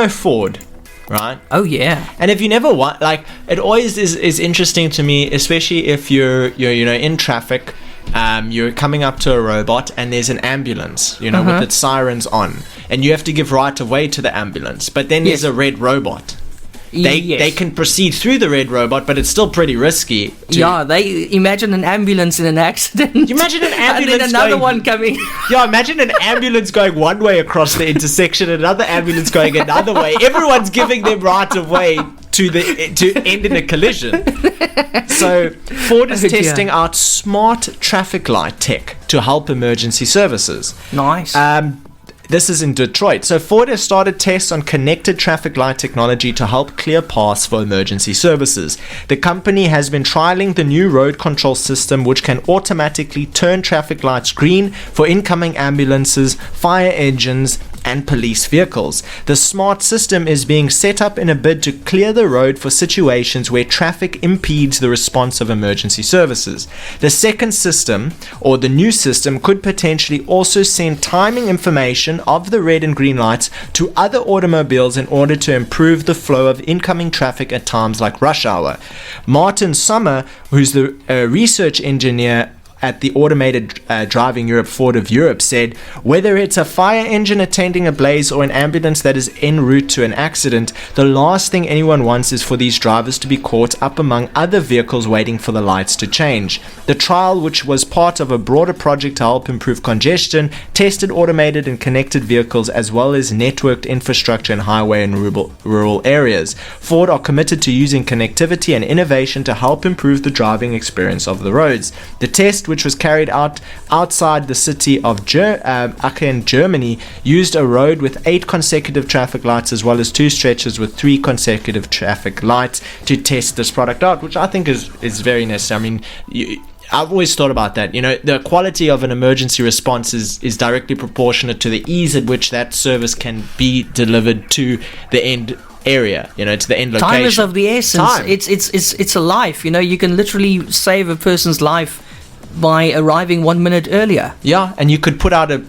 Ford, right?
Oh, yeah.
And if you never want, it always is interesting to me, especially if you're in traffic. You're coming up to a robot and there's an ambulance, with its sirens on, and you have to give right of way to the ambulance. But then there's a red robot. They can proceed through the red robot, but it's still pretty risky.
They imagine an ambulance in an accident.
You imagine an ambulance
and then another one coming.
Yeah, imagine an ambulance going one way across the intersection, and another ambulance going another way. Everyone's giving them right of way to end in a collision. So Ford is testing out smart traffic light tech to help emergency services.
Nice.
This is in Detroit. So Ford has started tests on connected traffic light technology to help clear paths for emergency services. The company has been trialing the new road control system, which can automatically turn traffic lights green for incoming ambulances, fire engines, and police vehicles. The smart system is being set up in a bid to clear the road for situations where traffic impedes the response of emergency services. The second system, or the new system, could potentially also send timing information of the red and green lights to other automobiles in order to improve the flow of incoming traffic at times like rush hour. Martin Sommer, who's the research engineer at the Automated Driving Europe Ford of Europe, said, whether it's a fire engine attending a blaze or an ambulance that is en route to an accident, the last thing anyone wants is for these drivers to be caught up among other vehicles waiting for the lights to change. The trial, which was part of a broader project to help improve congestion, tested automated and connected vehicles as well as networked infrastructure in highway and rural areas. Ford are committed to using connectivity and innovation to help improve the driving experience of the roads. The test, which was carried out outside the city of Aachen, Germany, used a road with 8 consecutive traffic lights as well as 2 stretches with 3 consecutive traffic lights to test this product out, which I think is very necessary. I mean, I've always thought about that. The quality of an emergency response is directly proportionate to the ease at which that service can be delivered to the end area, to the end location.
Time is of the essence. It's a life. You can literally save a person's life by arriving 1 minute earlier.
Yeah, and you could put out a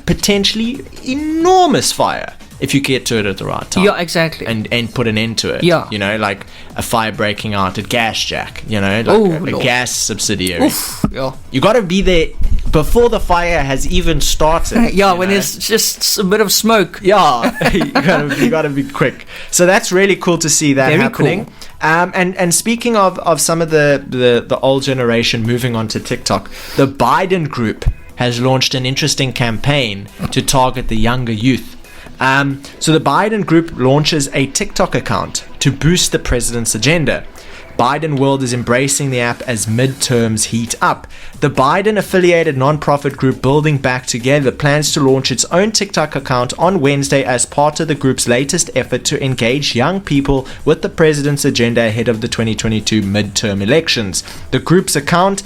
potentially enormous fire if you get to it at the right time.
Yeah, exactly.
And put an end to it.
Yeah.
Like a fire breaking out at Gas Jack, like a gas subsidiary.
Oof, yeah.
You got to be there before the fire has even started.
Yeah, when there's just a bit of smoke.
Yeah, you gotta be quick. So that's really cool to see that happening. Cool. And speaking of some of the old generation moving on to TikTok, the Biden group has launched an interesting campaign to target the younger youth. So the Biden group launches a TikTok account to boost the president's agenda. Biden World is embracing the app as midterms heat up. The Biden-affiliated nonprofit group Building Back Together plans to launch its own TikTok account on Wednesday as part of the group's latest effort to engage young people with the president's agenda ahead of the 2022 midterm elections. The group's account,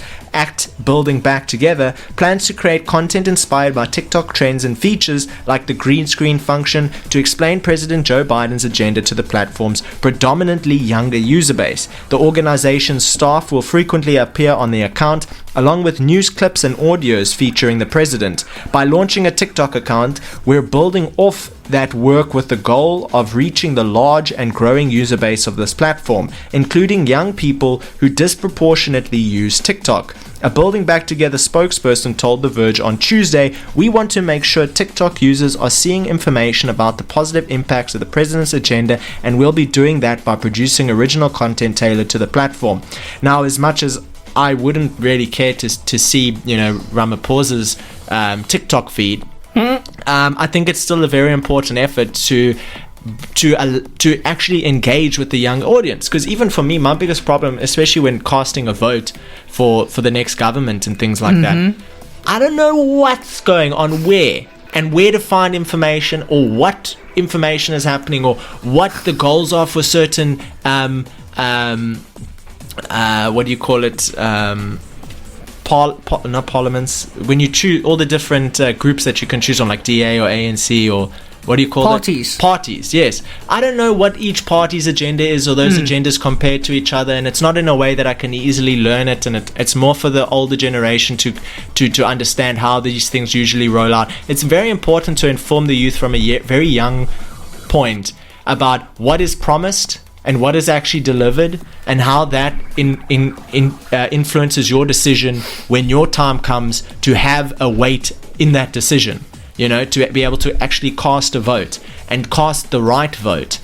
Building Back Together, plans to create content inspired by TikTok trends and features like the green screen function to explain President Joe Biden's agenda to the platform's predominantly younger user base. The organization's staff will frequently appear on the account, along with news clips and audios featuring the president. By launching a TikTok account, we're building off that work with the goal of reaching the large and growing user base of this platform, including young people who disproportionately use TikTok. A Building Back Together spokesperson told The Verge on Tuesday, "We want to make sure TikTok users are seeing information about the positive impacts of the president's agenda, and we'll be doing that by producing original content tailored to the platform." Now, as much as I wouldn't really care to see, Ramaphosa's TikTok feed, I think it's still a very important effort to actually engage with the young audience, because even for me, my biggest problem, especially when casting a vote for the next government and things like that, I don't know what's going on where to find information, or what information is happening, or what the goals are for certain what do you call it, not parliaments, when you choose all the different groups that you can choose on, like DA or ANC, or what do you call
parties?
Parties, yes. I don't know what each party's agenda is, or those agendas compared to each other, and it's not in a way that I can easily learn it, and it's more for the older generation to understand how these things usually roll out. It's very important to inform the youth from a very young point about what is promised and what is actually delivered, and how that influences your decision when your time comes to have a weight in that decision. To be able to actually cast a vote, and cast the right vote.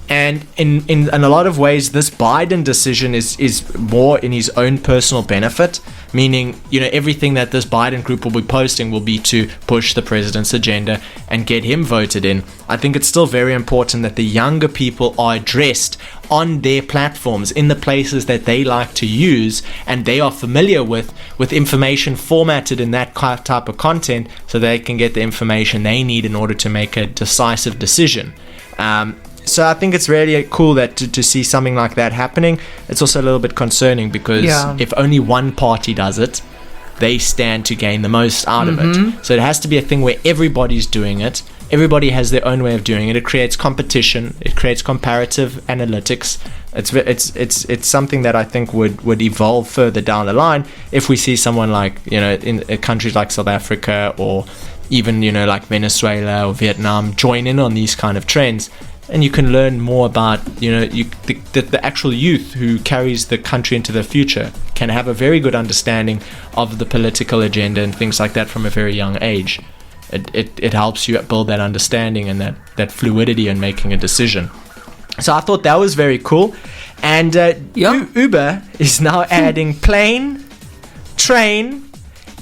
And in a lot of ways, this Biden decision is more in his own personal benefit, meaning, everything that this Biden group will be posting will be to push the president's agenda and get him voted in. I think it's still very important that the younger people are addressed on their platforms, in the places that they like to use and they are familiar with information formatted in that type of content, so they can get the information they need in order to make a decisive decision. So I think it's really cool that to see something like that happening. It's also a little bit concerning, because if only one party does it, they stand to gain the most out of it. So it has to be a thing where everybody's doing it. Everybody has their own way of doing it. It creates competition. It creates comparative analytics. It's something that I think would evolve further down the line if we see someone like, in countries like South Africa, or even, like Venezuela or Vietnam, join in on these kind of trends. And you can learn more about, the actual youth who carries the country into the future can have a very good understanding of the political agenda and things like that from a very young age. It helps you build that understanding and that fluidity in making a decision. So I thought that was very cool. And Uber is now adding plane, train,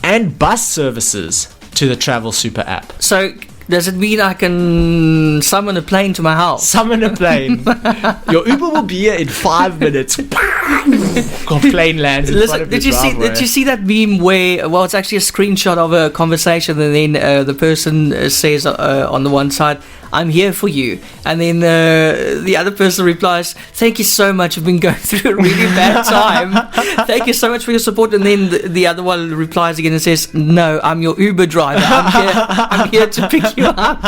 and bus services to the Travel Super app.
So does it mean I can summon a plane to my house?
Summon a plane. Your Uber will be here in 5 minutes. Got plane lands in front of your driveway.
Did you see that meme where, it's actually a screenshot of a conversation, and then the person says on the one side, "I'm here for you," and then the other person replies, "Thank you so much, I've been going through a really bad time. Thank you so much for your support." And then the other one replies again and says, "No, I'm your Uber driver. I'm here to pick you up."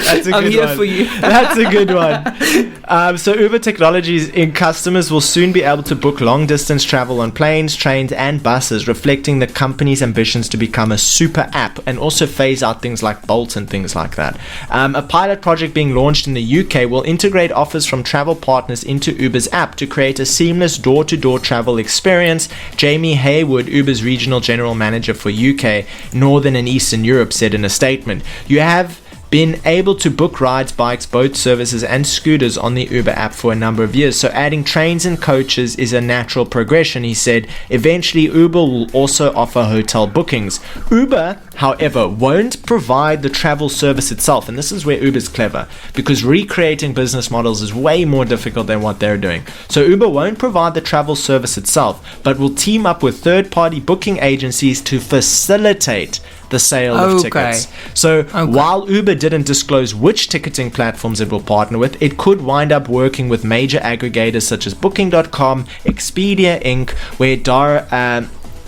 That's a good one.
I'm here for you.
That's a good one. So Uber Technologies in customers will soon be able to book long distance travel on planes, trains, and buses, reflecting the company's ambitions to become a super app, and also phase out things like Bolt and things like that. A pilot project being launched in the UK will integrate offers from travel partners into Uber's app to create a seamless door-to-door travel experience. Jamie Haywood, Uber's regional general manager for UK, Northern and Eastern Europe, said in a statement, "You have been able to book rides, bikes, boat services, and scooters on the Uber app for a number of years, so adding trains and coaches is a natural progression," he said. Eventually, Uber will also offer hotel bookings. Uber, however, won't provide the travel service itself, and this is where Uber's clever, because recreating business models is way more difficult than what they're doing. So Uber won't provide the travel service itself, but will team up with third-party booking agencies to facilitate the sale of tickets. So while Uber didn't disclose which ticketing platforms it will partner with, it could wind up working with major aggregators such as Booking.com, Expedia Inc., where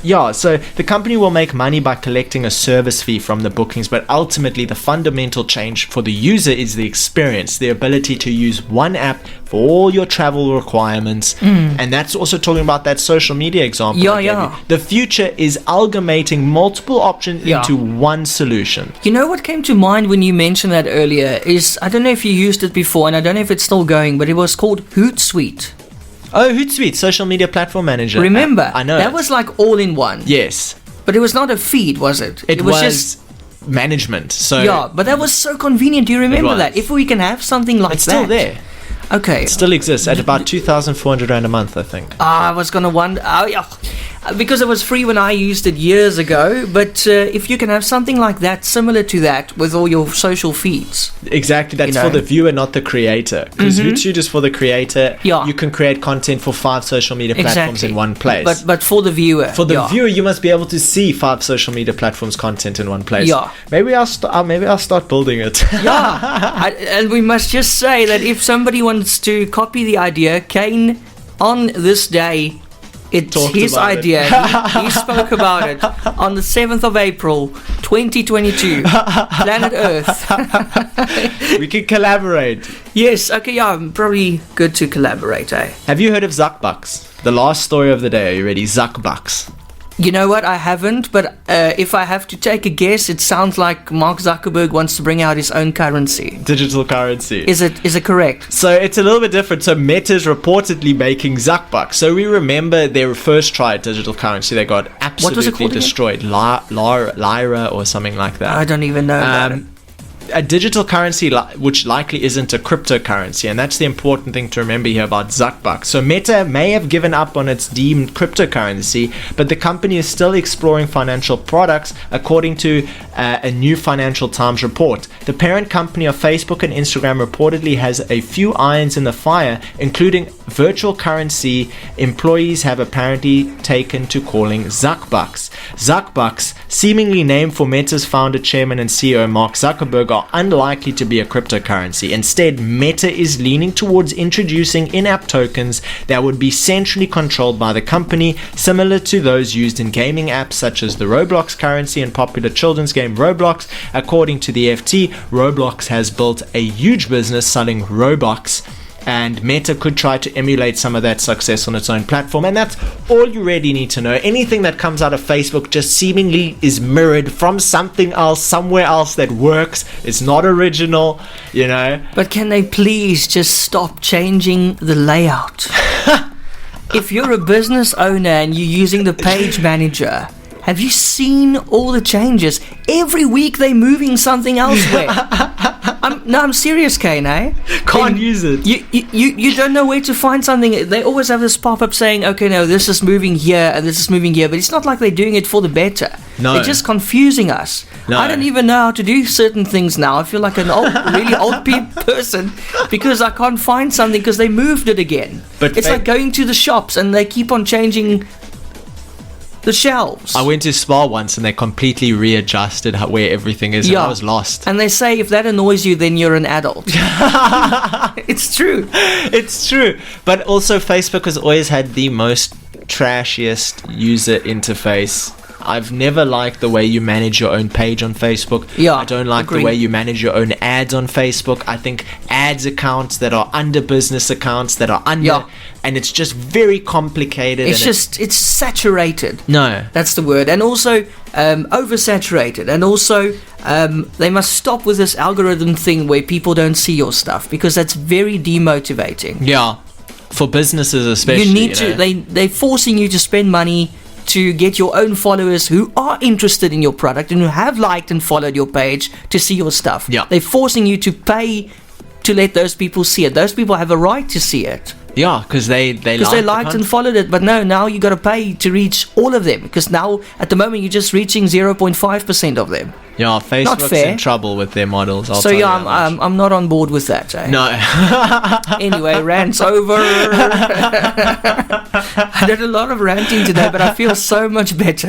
Yeah, so the company will make money by collecting a service fee from the bookings, but ultimately the fundamental change for the user is the experience, the ability to use one app for all your travel requirements. And that's also talking about that social media example.
Yeah.
The future is amalgamating multiple options into one solution.
You know what came to mind when you mentioned that earlier is, I don't know if you used it before, and I don't know if it's still going, but it was called Hootsuite.
Oh, Hootsuite, social media platform manager.
Remember?
I know.
That was like all in one.
Yes.
But it was not a feed, was it?
It was just management. So
yeah, but that was so convenient. Do you remember that? If we can have something like that.
It's still there.
Okay.
It still exists at about 2,400 Rand a month, I think.
I was going to wonder. Because it was free when I used it years ago. But if you can have something like that, similar to that, with all your social feeds.
Exactly. That's for the viewer, not the creator. Because Hootsuite is for the creator.
Yeah.
You can create content for 5 social media platforms in one place.
But for the viewer.
For the viewer, you must be able to see 5 social media platforms content in one place.
Yeah.
Maybe I'll start building it.
Yeah. And we must just say that if somebody wants to copy the idea, Kaine, on this day, it's his idea. He spoke about it on the 7th of April, 2022, planet Earth.
We can collaborate.
Yes, okay, yeah, probably good to collaborate, eh?
Have you heard of Zuckbucks? The last story of the day. Are you ready? Zuckbucks.
You know what? I haven't, but if I have to take a guess, it sounds like Mark Zuckerberg wants to bring out his own currency.
Digital currency.
Is it correct?
So it's a little bit different. So Meta's reportedly making Zuckbucks. So we remember their first try at digital currency. They got absolutely destroyed. Lyra or something like that.
I don't even know about it.
A digital currency which likely isn't a cryptocurrency, and that's the important thing to remember here about Zuckbucks. So Meta may have given up on its deemed cryptocurrency, but the company is still exploring financial products, according to a new Financial Times report. The parent company of Facebook and Instagram reportedly has a few irons in the fire, including virtual currency employees have apparently taken to calling Zuckbucks. Zuckbucks, seemingly named for Meta's founder, chairman, and CEO Mark Zuckerberg, are unlikely to be a cryptocurrency. Instead, Meta is leaning towards introducing in-app tokens that would be centrally controlled by the company, similar to those used in gaming apps such as the Roblox currency and popular children's game Roblox. According to the FT, Roblox has built a huge business selling Robux, and Meta could try to emulate some of that success on its own platform. And that's all you really need to know. Anything that comes out of Facebook just seemingly is mirrored from something else, somewhere else that works. It's not original, you know.
But can they please just stop changing the layout? If you're a business owner and you're using the page manager, have you seen all the changes? Every week they're moving something elsewhere. I'm serious, Kaine, eh?
Can't use it.
You don't know where to find something. They always have this pop-up saying, okay, no, this is moving here and this is moving here. But it's not like they're doing it for the better.
No.
They're just confusing us. No. I don't even know how to do certain things now. I feel like an really old person because I can't find something because they moved it again. But it's like going to the shops and they keep on changing the shelves.
I went to Spa once and they completely readjusted where everything is, and I was lost.
And they say if that annoys you, then you're an adult. It's true.
It's true. But also Facebook has always had the most trashiest user interface. I've never liked the way you manage your own page on Facebook. I don't like the way you manage your own ads on Facebook. I think ads accounts that are under business accounts that are under, and it's just very complicated.
It's saturated.
No.
That's the word. And also oversaturated. And also they must stop with this algorithm thing where people don't see your stuff, because that's very demotivating.
Yeah. For businesses especially.
They're forcing you to spend money to get your own followers who are interested in your product and who have liked and followed your page to see your stuff.
Yeah.
They're forcing you to pay to let those people see it. Those people have a right to see it.
Yeah, because they
liked and followed it. But no, now you got to pay to reach all of them, because now at the moment you're just reaching 0.5% of them.
Yeah, Facebook's in trouble with their models.
I'm not on board with that. Eh?
No.
Anyway, rant's over. I did a lot of ranting today, but I feel so much better.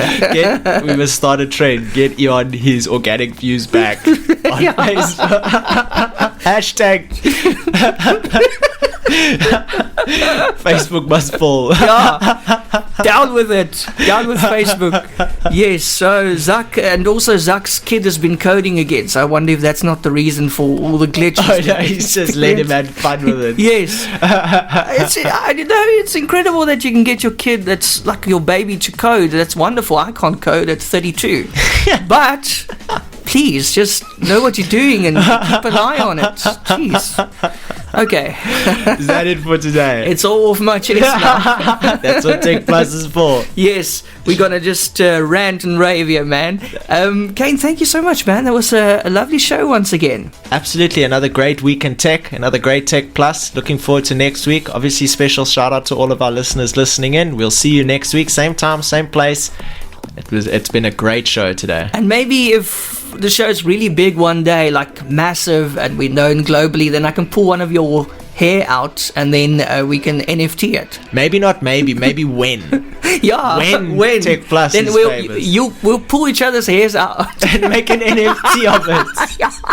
We must start a trend. Get Eon his organic views back on Facebook. Hashtag Facebook must fall.
Yeah. Down with it. Down with Facebook. Yes, so Zuck's kid has been coding again, so I wonder if that's not the reason for all the glitches.
Oh no, he's just let him have fun with it.
Yes. It's incredible that you can get your kid that's like your baby to code. That's wonderful. I can't code at 32. But please just know what you're doing and keep an eye on it. Jeez. Okay.
Is that it for today?
It's all off my chest now.
That's what techPLUS is for.
Yes, we're going to just rant and rave here, man. Kaine, thank you so much, man. That was a lovely show once again.
Absolutely. Another great week in tech. Another great techPLUS. Looking forward to next week. Obviously, special shout out to all of our listeners listening in. We'll see you next week. Same time, same place. It's been a great show today.
And maybe if the show's really big one day, like massive, and we're known globally, then I can pull one of your hair out and then we can NFT it.
Maybe not maybe when.
Yeah,
when techPLUS
then
is famous.
We'll pull each other's hairs out
and make an NFT of it.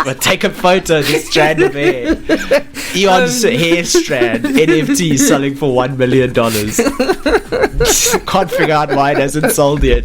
We'll take a photo of the strand of hair. Eon's hair strand NFT selling for $1 million. Can't figure out why it hasn't sold yet.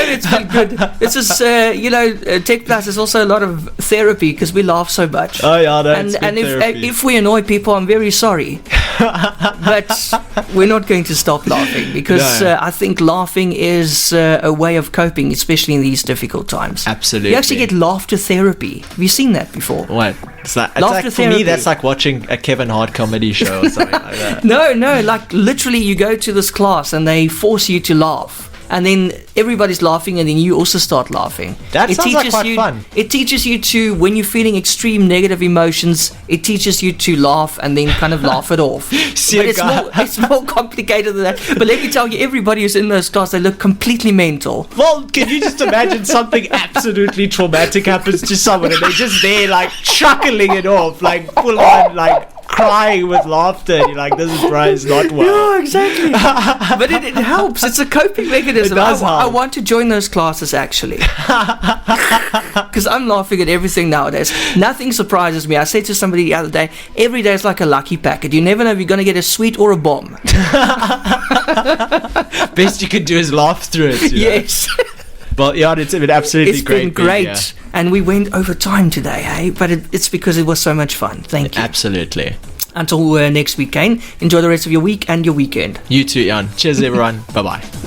It's been good. It's just techPLUS is also a lot of therapy because we laugh so much.
Oh yeah,
and if we annoy people, I'm very sorry, but we're not going to stop laughing because I think laughing is a way of coping, especially in these difficult times.
Absolutely,
you actually get laughter therapy. Have you seen that before?
What? It's like for me, that's like watching a Kevin Hart comedy show or something like that.
No, like literally, you go to this class and they force you to laugh. And then everybody's laughing, and then you also start laughing.
That sounds like quite fun.
It teaches you to, when you're feeling extreme negative emotions, it teaches you to laugh and then kind of laugh it off. But it's more complicated than that. But let me tell you, everybody who's in those classes, they look completely mental.
Well, can you just imagine something absolutely traumatic happens to someone, and they're just there, like, chuckling it off, like, full on, like, crying with laughter, and you're like, this is not well.
Yeah, exactly. But it helps. It's a coping mechanism.
It does help.
I want to join those classes, actually. Because I'm laughing at everything nowadays. Nothing surprises me. I said to somebody the other day, every day is like a lucky packet. You never know if you're going to get a sweet or a bomb.
Best you can do is laugh through it.
Yes.
Well, yeah, it's been absolutely great.
It's been great. And we went over time today, hey? But it's because it was so much fun. Thank you.
Absolutely.
Until next week, Kaine. Enjoy the rest of your week and your weekend.
You too, Eon. Cheers, everyone. Bye-bye.